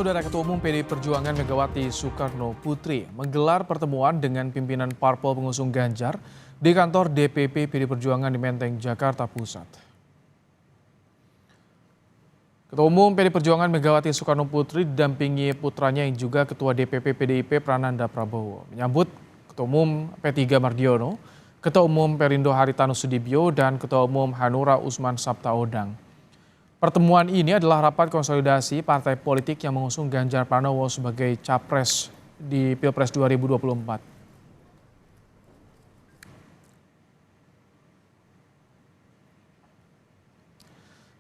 Saudara Ketua Umum PDI Perjuangan Megawati Soekarno Putri menggelar pertemuan dengan pimpinan parpol pengusung Ganjar di kantor DPP PDI Perjuangan di Menteng, Jakarta Pusat. Ketua Umum PDI Perjuangan Megawati Soekarno Putri didampingi putranya yang juga Ketua DPP PDIP Prananda Prabowo menyambut Ketua Umum P3 Mardiono, Ketua Umum Perindo Haritanu Sudibyo, dan Ketua Umum Hanura Usman Sabtaodang. Pertemuan ini adalah rapat konsolidasi partai politik yang mengusung Ganjar Pranowo sebagai capres di Pilpres 2024.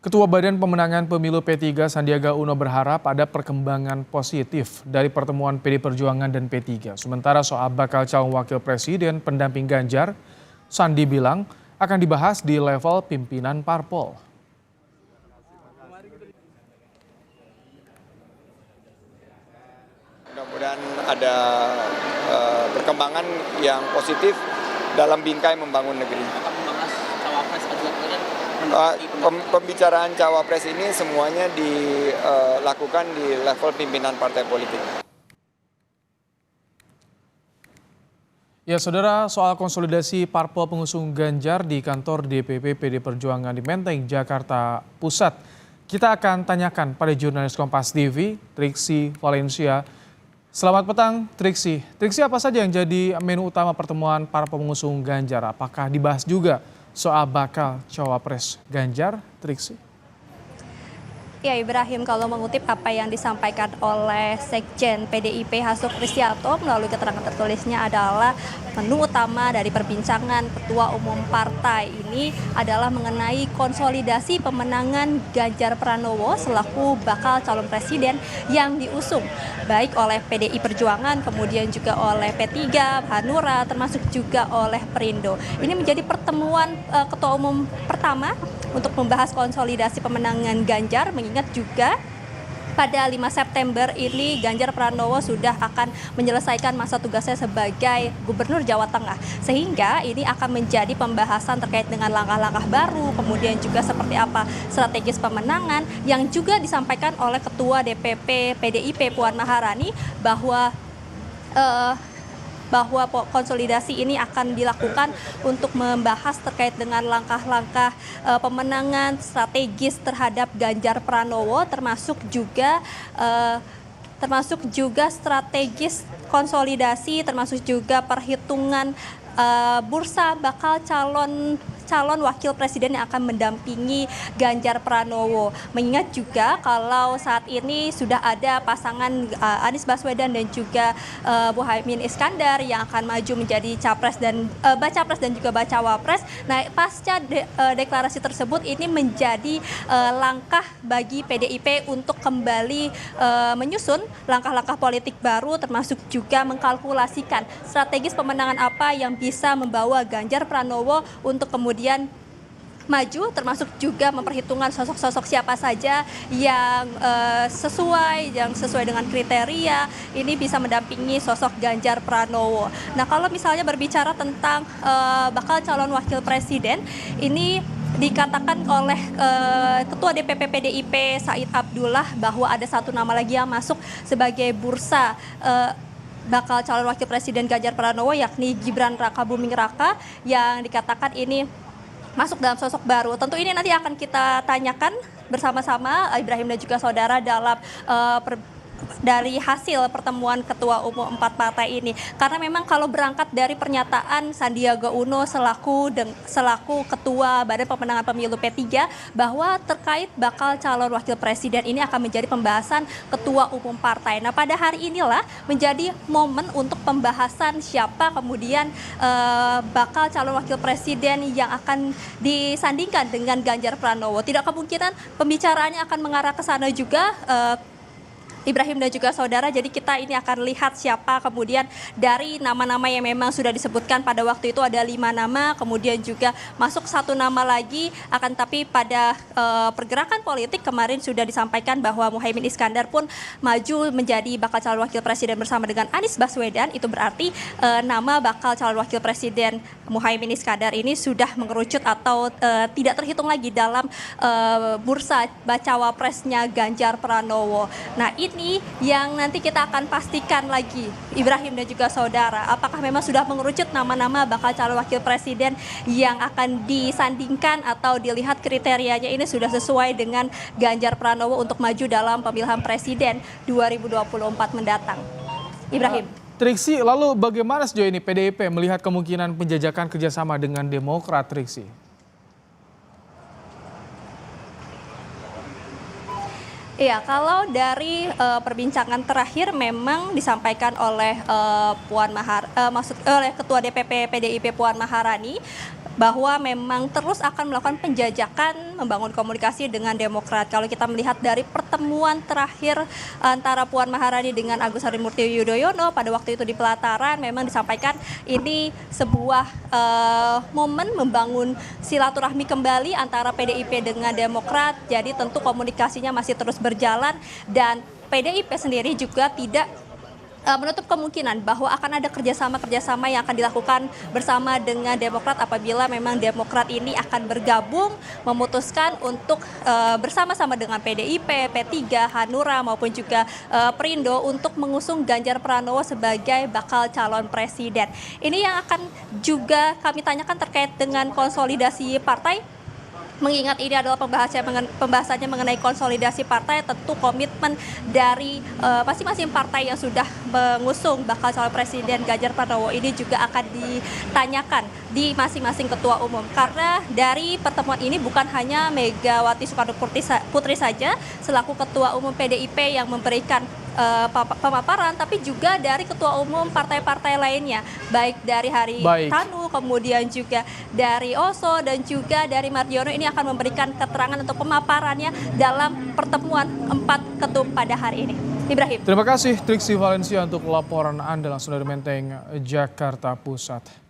Ketua Badan Pemenangan Pemilu P3 Sandiaga Uno berharap ada perkembangan positif dari pertemuan PDI Perjuangan dan P3. Sementara soal bakal calon wakil presiden pendamping Ganjar, Sandi bilang akan dibahas di level pimpinan parpol. Mudah-mudahan ada perkembangan yang positif dalam bingkai membangun negeri. Akan membahas cawapres Pembicaraan cawapres ini semuanya dilakukan di level pimpinan partai politik. Ya, saudara, soal konsolidasi parpol pengusung Ganjar di kantor DPP PDI Perjuangan di Menteng, Jakarta Pusat. Kita akan tanyakan pada jurnalis Kompas TV, Triksi Valencia. Selamat petang, Triksi. Triksi, apa saja yang jadi menu utama pertemuan para pengusung Ganjar? Apakah dibahas juga soal bakal cawapres Ganjar, Triksi? Ya, Ibrahim, kalau mengutip apa yang disampaikan oleh Sekjen PDIP Hasto Kristianto melalui keterangan tertulisnya adalah menu utama dari perbincangan Ketua Umum Partai ini adalah mengenai konsolidasi pemenangan Ganjar Pranowo selaku bakal calon presiden yang diusung baik oleh PDI Perjuangan, kemudian juga oleh P3, Hanura, termasuk juga oleh Perindo. Ini menjadi pertemuan Ketua Umum pertama untuk membahas konsolidasi pemenangan Ganjar, mengingat juga pada 5 September ini Ganjar Pranowo sudah akan menyelesaikan masa tugasnya sebagai Gubernur Jawa Tengah. Sehingga ini akan menjadi pembahasan terkait dengan langkah-langkah baru, kemudian juga seperti apa strategis pemenangan yang juga disampaikan oleh Ketua DPP PDIP Puan Maharani bahwa konsolidasi ini akan dilakukan untuk membahas terkait dengan langkah-langkah pemenangan strategis terhadap Ganjar Pranowo, termasuk juga strategis konsolidasi, termasuk juga perhitungan bursa bakal calon wakil presiden yang akan mendampingi Ganjar Pranowo. Mengingat juga kalau saat ini sudah ada pasangan Anies Baswedan dan juga Muhaimin Iskandar yang akan maju menjadi capres dan bacapres dan juga bacawapres. Nah, pasca deklarasi tersebut ini menjadi langkah bagi PDIP untuk kembali menyusun langkah-langkah politik baru, termasuk juga mengkalkulasikan strategis pemenangan apa yang bisa membawa Ganjar Pranowo untuk kemudian maju, termasuk juga memperhitungkan sosok-sosok siapa saja yang sesuai dengan kriteria ini bisa mendampingi sosok Ganjar Pranowo. Nah, kalau misalnya berbicara tentang bakal calon wakil presiden, ini dikatakan oleh Ketua DPP PDIP Said Abdullah bahwa ada satu nama lagi yang masuk sebagai bursa bakal calon wakil presiden Ganjar Pranowo, yakni Gibran Rakabuming Raka, yang dikatakan ini masuk dalam sosok baru. Tentu ini nanti akan kita tanyakan bersama-sama Ibrahim dan juga saudara dalam dari hasil pertemuan Ketua Umum 4 partai ini. Karena memang kalau berangkat dari pernyataan Sandiaga Uno selaku Ketua Badan Pemenangan Pemilu P3 bahwa terkait bakal calon wakil presiden ini akan menjadi pembahasan Ketua Umum partai. Nah, pada hari inilah menjadi momen untuk pembahasan siapa kemudian bakal calon wakil presiden yang akan disandingkan dengan Ganjar Pranowo. Tidak kemungkinan pembicaraannya akan mengarah ke sana juga, Ibrahim dan juga saudara. Jadi kita ini akan lihat siapa kemudian dari nama-nama yang memang sudah disebutkan pada waktu itu ada 5 nama, kemudian juga masuk 1 nama lagi. Akan tapi pada pergerakan politik kemarin sudah disampaikan bahwa Muhaimin Iskandar pun maju menjadi bakal calon wakil presiden bersama dengan Anies Baswedan. Itu berarti nama bakal calon wakil presiden Muhaimin Iskandar ini sudah mengerucut atau tidak terhitung lagi dalam bursa bacawa presnya Ganjar Pranowo. Nah, ini yang nanti kita akan pastikan lagi, Ibrahim dan juga saudara, apakah memang sudah mengerucut nama-nama bakal calon wakil presiden yang akan disandingkan atau dilihat kriterianya ini sudah sesuai dengan Ganjar Pranowo untuk maju dalam pemilihan presiden 2024 mendatang. Ibrahim. Triksi, lalu bagaimana sejauh ini PDIP melihat kemungkinan penjajakan kerjasama dengan Demokrat, Triksi? Iya, kalau dari perbincangan terakhir memang disampaikan oleh oleh Ketua DPP PDIP Puan Maharani bahwa memang terus akan melakukan penjajakan membangun komunikasi dengan Demokrat. Kalau kita melihat dari pertemuan terakhir antara Puan Maharani dengan Agus Harimurti Yudhoyono pada waktu itu di Pelataran, memang disampaikan ini sebuah momen membangun silaturahmi kembali antara PDIP dengan Demokrat. Jadi tentu komunikasinya masih terus berjalan dan PDIP sendiri juga tidak menutup kemungkinan bahwa akan ada kerjasama yang akan dilakukan bersama dengan Demokrat apabila memang Demokrat ini akan bergabung memutuskan untuk bersama-sama dengan PDIP, P3, Hanura maupun juga Perindo untuk mengusung Ganjar Pranowo sebagai bakal calon presiden. Ini yang akan juga kami tanyakan terkait dengan konsolidasi partai. Mengingat ini adalah pembahasannya mengenai konsolidasi partai, tentu komitmen dari masing-masing partai yang sudah mengusung bakal calon presiden Ganjar Pranowo ini juga akan ditanyakan di masing-masing ketua umum. Karena dari pertemuan ini bukan hanya Megawati Soekarno Putri saja selaku ketua umum PDIP yang memberikan pemaparan, tapi juga dari ketua umum partai-partai lainnya, baik dari Haritanu, kemudian juga dari Oso dan juga dari Mardiono, ini akan memberikan keterangan untuk pemaparannya dalam pertemuan 4 ketum pada hari ini. Ibrahim. Terima kasih Triksi Valencia untuk laporan Anda langsung dari Menteng, Jakarta Pusat.